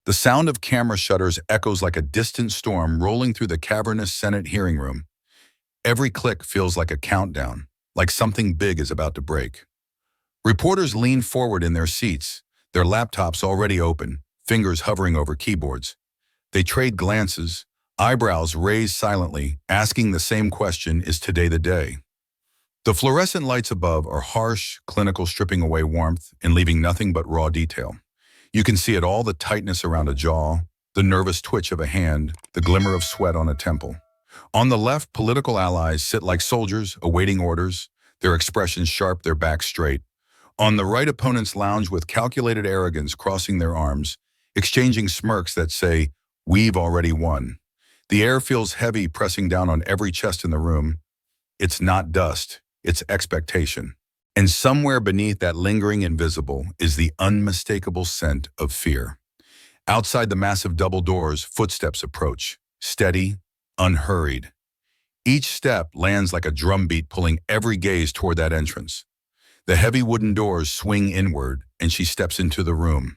The sound of camera shutters echoes like a distant storm rolling through the cavernous Senate hearing room. Every click feels like a countdown, like something big is about to break. Reporters lean forward in their seats, their laptops already open, fingers hovering over keyboards. They trade glances, eyebrows raised silently, asking the same question, is today the day? The fluorescent lights above are harsh, clinical, stripping away warmth and leaving nothing but raw detail. You can see it all, the tightness around a jaw, the nervous twitch of a hand, the glimmer of sweat on a temple. On the left, political allies sit like soldiers, awaiting orders, their expressions sharp, their backs straight. On the right, opponents lounge with calculated arrogance, crossing their arms, exchanging smirks that say, "We've already won." The air feels heavy, pressing down on every chest in the room. It's not dust, it's expectation. And somewhere beneath that lingering invisible is the unmistakable scent of fear. Outside the massive double doors, footsteps approach, steady, unhurried. Each step lands like a drumbeat, pulling every gaze toward that entrance. The heavy wooden doors swing inward, and she steps into the room.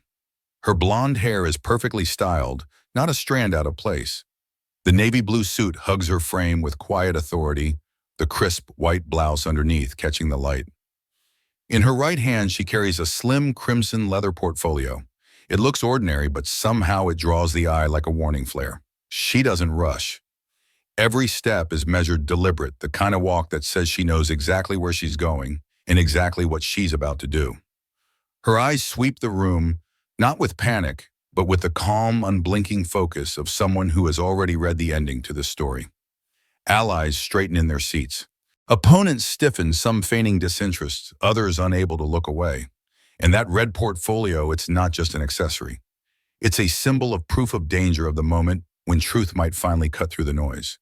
Her blonde hair is perfectly styled, not a strand out of place. The navy blue suit hugs her frame with quiet authority, the crisp white blouse underneath catching the light. In her right hand, she carries a slim crimson leather portfolio. It looks ordinary, but somehow it draws the eye like a warning flare. She doesn't rush. Every step is measured, deliberate, the kind of walk that says she knows exactly where she's going and exactly what she's about to do. Her eyes sweep the room, not with panic, but with the calm, unblinking focus of someone who has already read the ending to this story. Allies straighten in their seats. Opponents stiffen, some feigning disinterest, others unable to look away. And that red portfolio, it's not just an accessory. It's a symbol of proof of danger, of the moment when truth might finally cut through the noise.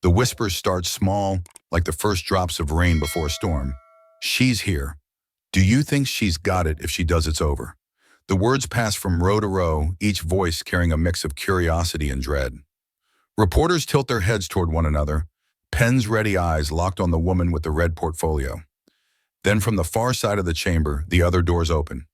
The whispers start small, like the first drops of rain before a storm. She's here. Do you think she's got it? If she does, it's over. The words pass from row to row, each voice carrying a mix of curiosity and dread. Reporters tilt their heads toward one another, pens ready, eyes locked on the woman with the red portfolio. Then from the far side of the chamber, the other doors open.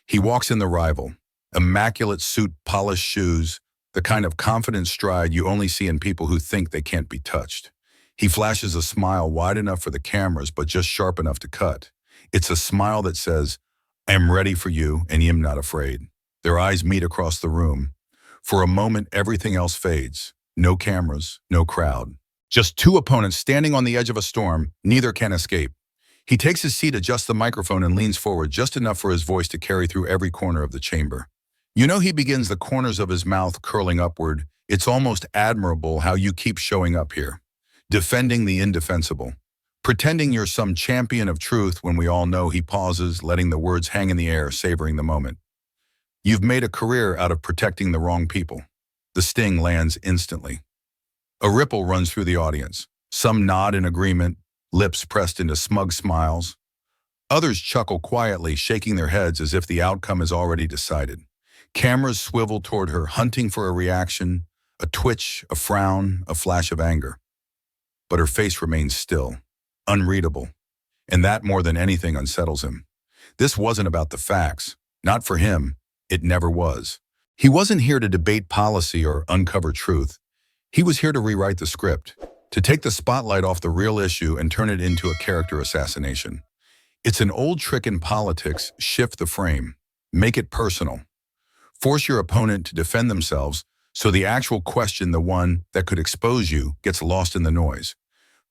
He walks in, the rival. Immaculate suit, polished shoes, the kind of confident stride you only see in people who think they can't be touched. He flashes a smile wide enough for the cameras, but just sharp enough to cut. It's a smile that says, "I am ready for you, and I am not afraid." Their eyes meet across the room. For a moment, everything else fades. No cameras, no crowd. Just two opponents standing on the edge of a storm, neither can escape. He takes his seat, adjusts the microphone, and leans forward just enough for his voice to carry through every corner of the chamber. You know, he begins, the corners of his mouth curling upward. It's almost admirable how you keep showing up here, defending the indefensible, pretending you're some champion of truth when we all know. He pauses, letting the words hang in the air, savoring the moment. You've made a career out of protecting the wrong people. The sting lands instantly. A ripple runs through the audience. Some nod in agreement, lips pressed into smug smiles. Others chuckle quietly, shaking their heads as if the outcome is already decided. Cameras swivel toward her, hunting for a reaction, a twitch, a frown, a flash of anger. But her face remains still, unreadable, and that more than anything unsettles him. This wasn't about the facts. Not for him. It never was. He wasn't here to debate policy or uncover truth. He was here to rewrite the script, to take the spotlight off the real issue and turn it into a character assassination. It's an old trick in politics: shift the frame, make it personal. Force your opponent to defend themselves so the actual question, the one that could expose you, gets lost in the noise.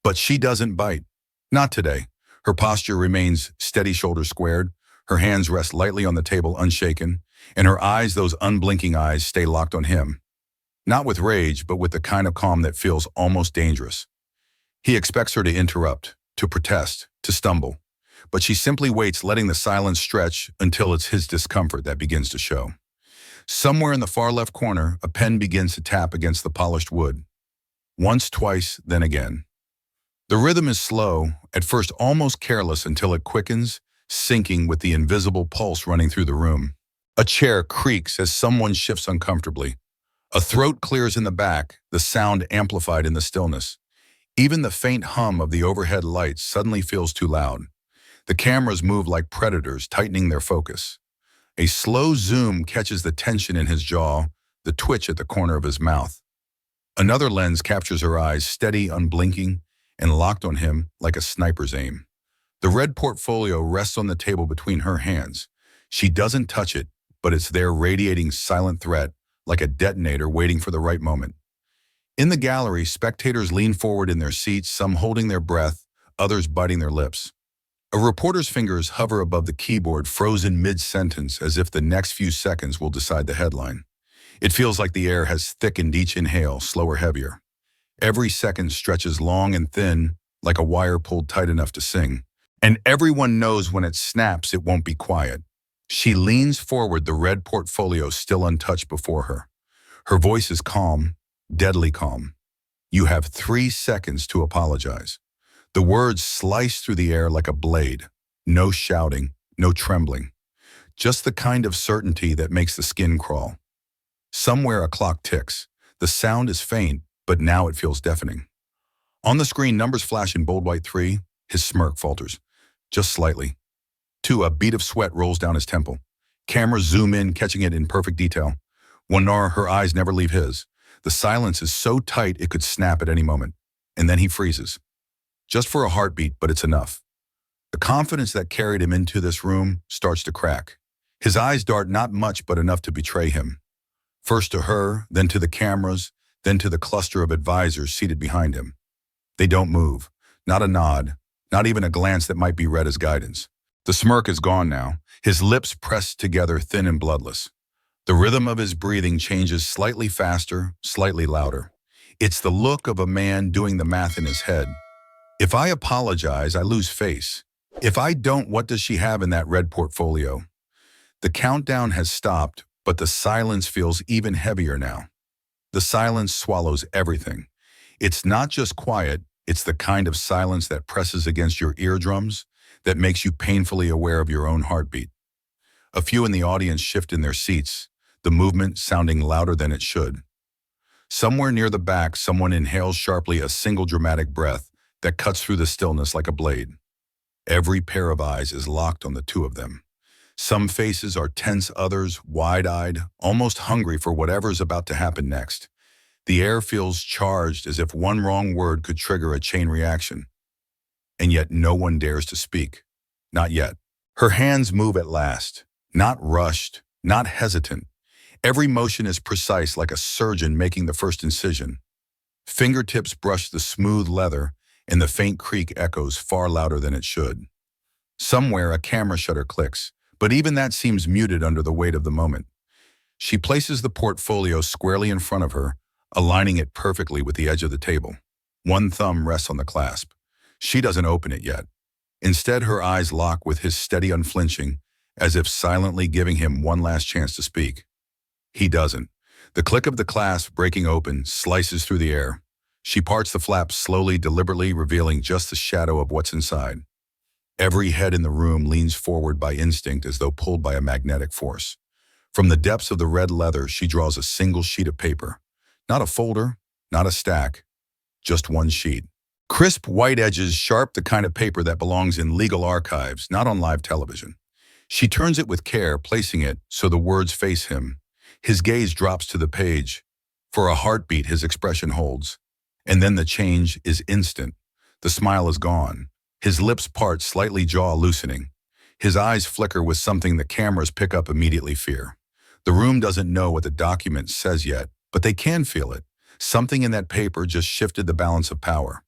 But she doesn't bite. Not today. Her posture remains steady, shoulders squared. Her hands rest lightly on the table, unshaken, and her eyes, those unblinking eyes, stay locked on him. Not with rage, but with the kind of calm that feels almost dangerous. He expects her to interrupt, to protest, to stumble. But she simply waits, letting the silence stretch until it's his discomfort that begins to show. Somewhere in the far left corner, a pen begins to tap against the polished wood. Once, twice, then again. The rhythm is slow, at first almost careless, until it quickens, syncing with the invisible pulse running through the room. A chair creaks as someone shifts uncomfortably. A throat clears in the back, the sound amplified in the stillness. Even the faint hum of the overhead lights suddenly feels too loud. The cameras move like predators, tightening their focus. A slow zoom catches the tension in his jaw, the twitch at the corner of his mouth. Another lens captures her eyes, steady, unblinking, and locked on him like a sniper's aim. The red portfolio rests on the table between her hands. She doesn't touch it, but it's there radiating silent threat, like a detonator waiting for the right moment. In the gallery, spectators lean forward in their seats, some holding their breath, others biting their lips. A reporter's fingers hover above the keyboard, frozen mid-sentence, as if the next few seconds will decide the headline. It feels like the air has thickened each inhale, slower, heavier. Every second stretches long and thin, like a wire pulled tight enough to sing. And everyone knows when it snaps, it won't be quiet. She leans forward, the red portfolio still untouched before her. Her voice is calm, deadly calm. You have 3 seconds to apologize. The words slice through the air like a blade. No shouting, no trembling. Just the kind of certainty that makes the skin crawl. Somewhere a clock ticks. The sound is faint, but now it feels deafening. On the screen, numbers flash in bold white. 3. His smirk falters. Just slightly. 2. A bead of sweat rolls down his temple. Cameras zoom in, catching it in perfect detail. 1. Her eyes never leave his. The silence is so tight it could snap at any moment. And then he freezes. Just for a heartbeat, but it's enough. The confidence that carried him into this room starts to crack. His eyes dart, not much, but enough to betray him. First to her, then to the cameras, then to the cluster of advisors seated behind him. They don't move. Not a nod, not even a glance that might be read as guidance. The smirk is gone now, his lips pressed together, thin and bloodless. The rhythm of his breathing changes, slightly faster, slightly louder. It's the look of a man doing the math in his head. If I apologize, I lose face. If I don't, what does she have in that red portfolio? The countdown has stopped, but the silence feels even heavier now. The silence swallows everything. It's not just quiet, it's the kind of silence that presses against your eardrums, that makes you painfully aware of your own heartbeat. A few in the audience shift in their seats, the movement sounding louder than it should. Somewhere near the back, someone inhales sharply, a single dramatic breath that cuts through the stillness like a blade. Every pair of eyes is locked on the two of them. Some faces are tense, others wide-eyed, almost hungry for whatever's about to happen next. The air feels charged, as if one wrong word could trigger a chain reaction. And yet no one dares to speak. Not yet. Her hands move at last, not rushed, not hesitant. Every motion is precise, like a surgeon making the first incision. Fingertips brush the smooth leather, and the faint creak echoes far louder than it should. Somewhere a camera shutter clicks, but even that seems muted under the weight of the moment. She places the portfolio squarely in front of her, aligning it perfectly with the edge of the table. One thumb rests on the clasp. She doesn't open it yet. Instead, her eyes lock with his, steady, unflinching, as if silently giving him one last chance to speak. He doesn't. The click of the clasp breaking open slices through the air. She parts the flaps slowly, deliberately, revealing just the shadow of what's inside. Every head in the room leans forward by instinct, as though pulled by a magnetic force. From the depths of the red leather, she draws a single sheet of paper. Not a folder, not a stack, just one sheet. Crisp white edges, sharp, the kind of paper that belongs in legal archives, not on live television. She turns it with care, placing it so the words face him. His gaze drops to the page. For a heartbeat, his expression holds. And then the change is instant. The smile is gone. His lips part slightly, jaw loosening. His eyes flicker with something the cameras pick up immediately: fear. The room doesn't know what the document says yet, but they can feel it. Something in that paper just shifted the balance of power.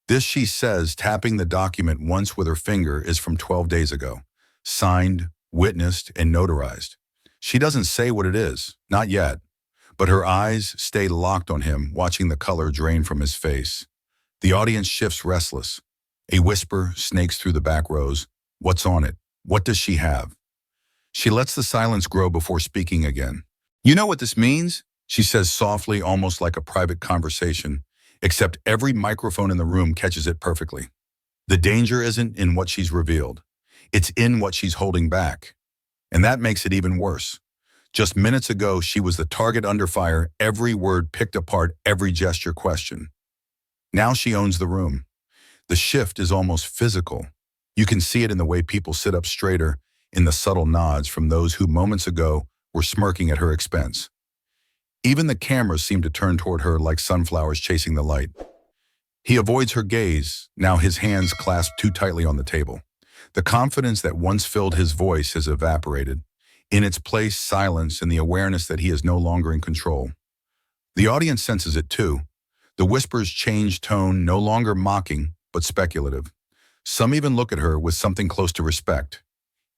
This, she says, tapping the document once with her finger, is from 12 days ago. Signed, witnessed, and notarized. She doesn't say what it is, not yet. But her eyes stay locked on him, watching the color drain from his face. The audience shifts, restless. A whisper snakes through the back rows. What's on it? What does she have? She lets the silence grow before speaking again. You know what this means? She says softly, almost like a private conversation, except every microphone in the room catches it perfectly. The danger isn't in what she's revealed. It's in what she's holding back. And that makes it even worse. Just minutes ago, she was the target under fire, every word picked apart, every gesture questioned. Now she owns the room. The shift is almost physical. You can see it in the way people sit up straighter, in the subtle nods from those who moments ago were smirking at her expense. Even the cameras seem to turn toward her like sunflowers chasing the light. He avoids her gaze, now his hands clasped too tightly on the table. The confidence that once filled his voice has evaporated. In its place, silence and the awareness that he is no longer in control. The audience senses it too. The whispers change tone, no longer mocking, but speculative. Some even look at her with something close to respect.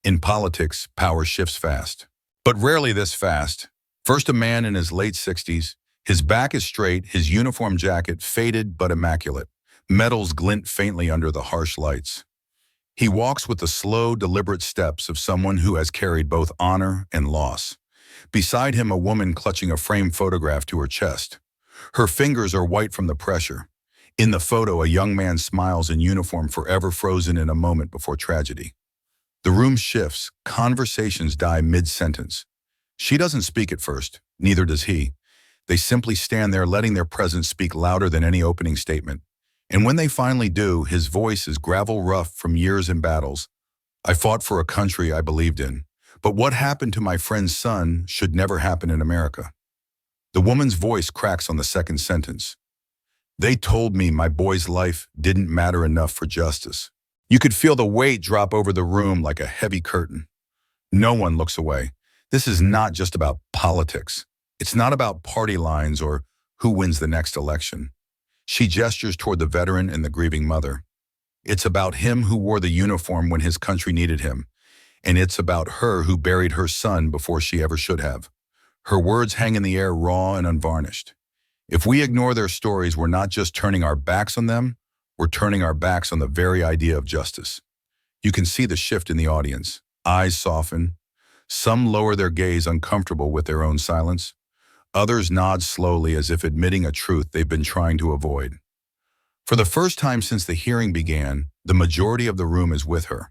In politics, power shifts fast. But rarely this fast. First, a man in his late 60s. His back is straight, his uniform jacket faded but immaculate. Metals glint faintly under the harsh lights. He walks with the slow, deliberate steps of someone who has carried both honor and loss. Beside him, a woman clutching a framed photograph to her chest. Her fingers are white from the pressure. In the photo, a young man smiles in uniform, forever frozen in a moment before tragedy. The room shifts, conversations die mid-sentence. She doesn't speak at first, neither does he. They simply stand there, letting their presence speak louder than any opening statement. And when they finally do, his voice is gravel rough from years in battles. I fought for a country I believed in. But what happened to my friend's son should never happen in America. The woman's voice cracks on the second sentence. They told me my boy's life didn't matter enough for justice. You could feel the weight drop over the room like a heavy curtain. No one looks away. This is not just about politics. It's not about party lines or who wins the next election. She gestures toward the veteran and the grieving mother. It's about him who wore the uniform when his country needed him. And it's about her who buried her son before she ever should have. Her words hang in the air, raw and unvarnished. If we ignore their stories, we're not just turning our backs on them, we're turning our backs on the very idea of justice. You can see the shift in the audience. Eyes soften. Some lower their gaze, uncomfortable with their own silence. Others nod slowly, as if admitting a truth they've been trying to avoid. For the first time since the hearing began, the majority of the room is with her.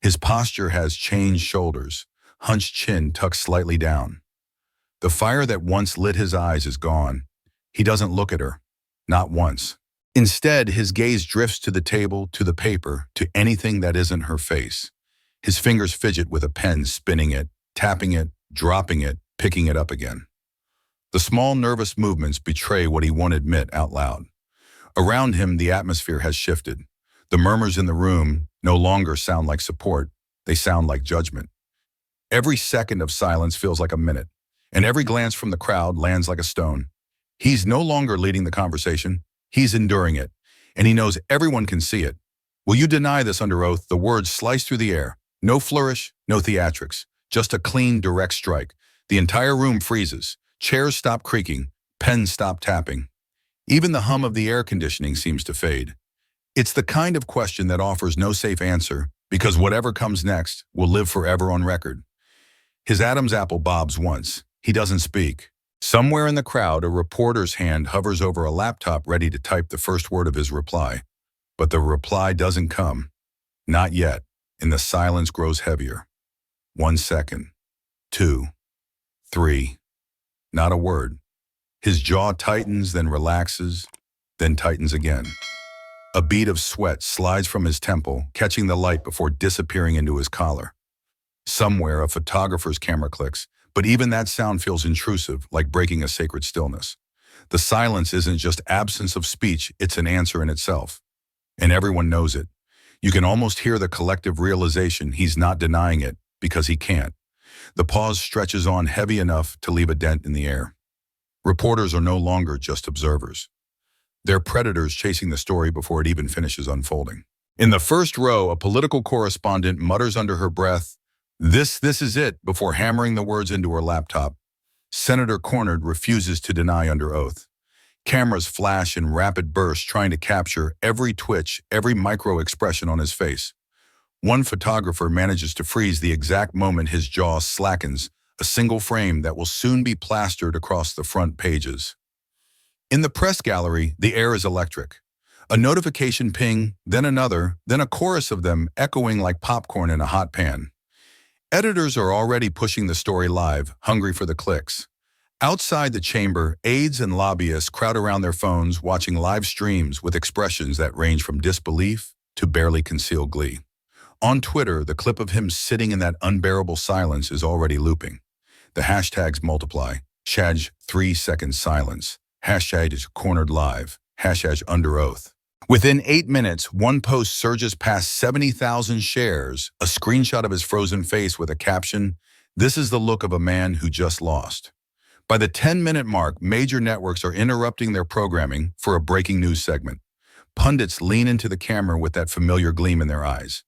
His posture has changed shoulders, hunched chin tucked slightly down. The fire that once lit his eyes is gone. He doesn't look at her, not once. Instead, his gaze drifts to the table, to the paper, to anything that isn't her face. His fingers fidget with a pen, spinning it, tapping it, dropping it, picking it up again. The small nervous movements betray what he won't admit out loud. Around him, the atmosphere has shifted. The murmurs in the room no longer sound like support, they sound like judgment. Every second of silence feels like a minute, and every glance from the crowd lands like a stone. He's no longer leading the conversation, he's enduring it, and he knows everyone can see it. Will you deny this under oath? The words slice through the air. No flourish, no theatrics, just a clean, direct strike. The entire room freezes. Chairs stop creaking, pens stop tapping. Even the hum of the air conditioning seems to fade. It's the kind of question that offers no safe answer, because whatever comes next will live forever on record. His Adam's apple bobs once. He doesn't speak. Somewhere in the crowd, a reporter's hand hovers over a laptop ready to type the first word of his reply. But the reply doesn't come. Not yet, and the silence grows heavier. 1 second. 2. 3. Not a word. His jaw tightens, then relaxes, then tightens again. A bead of sweat slides from his temple, catching the light before disappearing into his collar. Somewhere, a photographer's camera clicks, but even that sound feels intrusive, like breaking a sacred stillness. The silence isn't just absence of speech, it's an answer in itself. And everyone knows it. You can almost hear the collective realization he's not denying it, because he can't. The pause stretches on heavy enough to leave a dent in the air. Reporters are no longer just observers. They're predators chasing the story before it even finishes unfolding. In the first row, a political correspondent mutters under her breath, This is it," before hammering the words into her laptop. Senator Cornard refuses to deny under oath. Cameras flash in rapid bursts, trying to capture every twitch, every micro-expression on his face. One photographer manages to freeze the exact moment his jaw slackens, a single frame that will soon be plastered across the front pages. In the press gallery, the air is electric. A notification ping, then another, then a chorus of them echoing like popcorn in a hot pan. Editors are already pushing the story live, hungry for the clicks. Outside the chamber, aides and lobbyists crowd around their phones, watching live streams with expressions that range from disbelief to barely concealed glee. On Twitter, the clip of him sitting in that unbearable silence is already looping. The hashtags multiply. Hashtag 3-second silence. Hashtag is cornered live. Hashtag under oath. Within 8 minutes, one post surges past 70,000 shares, a screenshot of his frozen face with a caption, "This is the look of a man who just lost." By the 10-minute mark, major networks are interrupting their programming for a breaking news segment. Pundits lean into the camera with that familiar gleam in their eyes.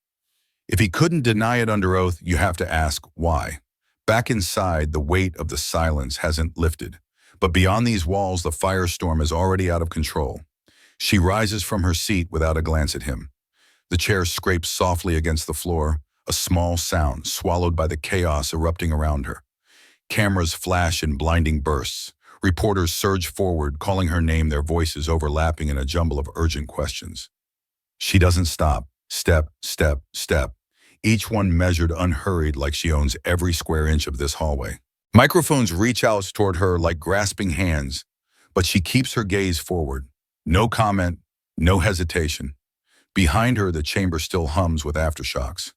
If he couldn't deny it under oath, you have to ask why. Back inside, the weight of the silence hasn't lifted. But beyond these walls, the firestorm is already out of control. She rises from her seat without a glance at him. The chair scrapes softly against the floor, a small sound swallowed by the chaos erupting around her. Cameras flash in blinding bursts. Reporters surge forward, calling her name, their voices overlapping in a jumble of urgent questions. She doesn't stop. Step, step, step. Each one measured unhurried, like she owns every square inch of this hallway. Microphones reach out toward her like grasping hands, but she keeps her gaze forward. No comment, no hesitation. Behind her, the chamber still hums with aftershocks.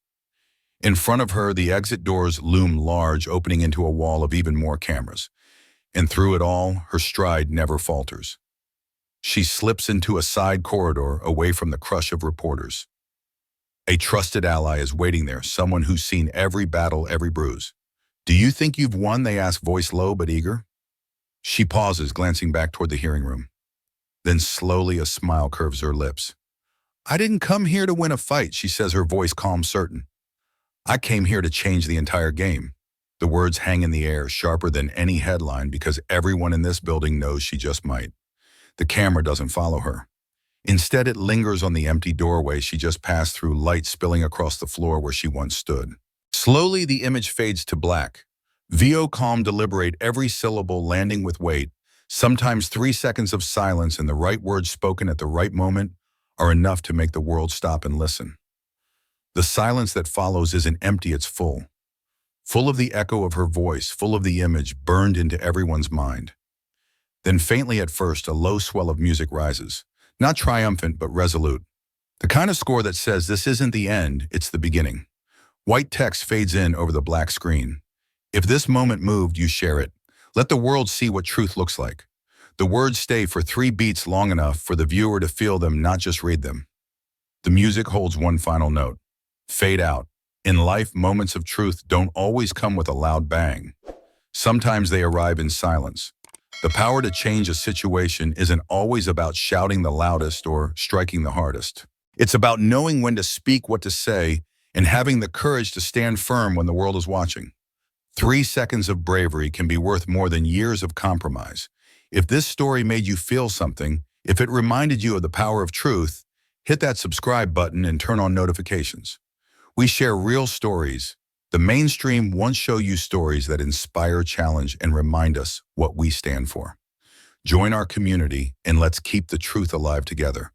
In front of her, the exit doors loom large, opening into a wall of even more cameras. And through it all, her stride never falters. She slips into a side corridor away from the crush of reporters. A trusted ally is waiting there, someone who's seen every battle, every bruise. "Do you think you've won?" they ask, voice low but eager. She pauses, glancing back toward the hearing room. Then slowly a smile curves her lips. "I didn't come here to win a fight," she says, her voice calm, certain. "I came here to change the entire game." The words hang in the air, sharper than any headline, because everyone in this building knows she just might. The camera doesn't follow her. Instead, it lingers on the empty doorway she just passed through, light spilling across the floor where she once stood. Slowly, the image fades to black. VO calm, deliberate, every syllable landing with weight. Sometimes 3 seconds of silence and the right words spoken at the right moment are enough to make the world stop and listen. The silence that follows isn't empty, it's full. Full of the echo of her voice, full of the image burned into everyone's mind. Then faintly at first, a low swell of music rises. Not triumphant, but resolute. The kind of score that says this isn't the end, it's the beginning. White text fades in over the black screen. "If this moment moved, you share it. Let the world see what truth looks like." The words stay for 3 beats, long enough for the viewer to feel them, not just read them. The music holds one final note. Fade out. In life, moments of truth don't always come with a loud bang. Sometimes they arrive in silence. The power to change a situation isn't always about shouting the loudest or striking the hardest. It's about knowing when to speak, what to say, and having the courage to stand firm when the world is watching. 3 seconds of bravery can be worth more than years of compromise. If this story made you feel something, if it reminded you of the power of truth, hit that subscribe button and turn on notifications. We share real stories. The mainstream won't show you stories that inspire, challenge, and remind us what we stand for. Join our community and let's keep the truth alive together.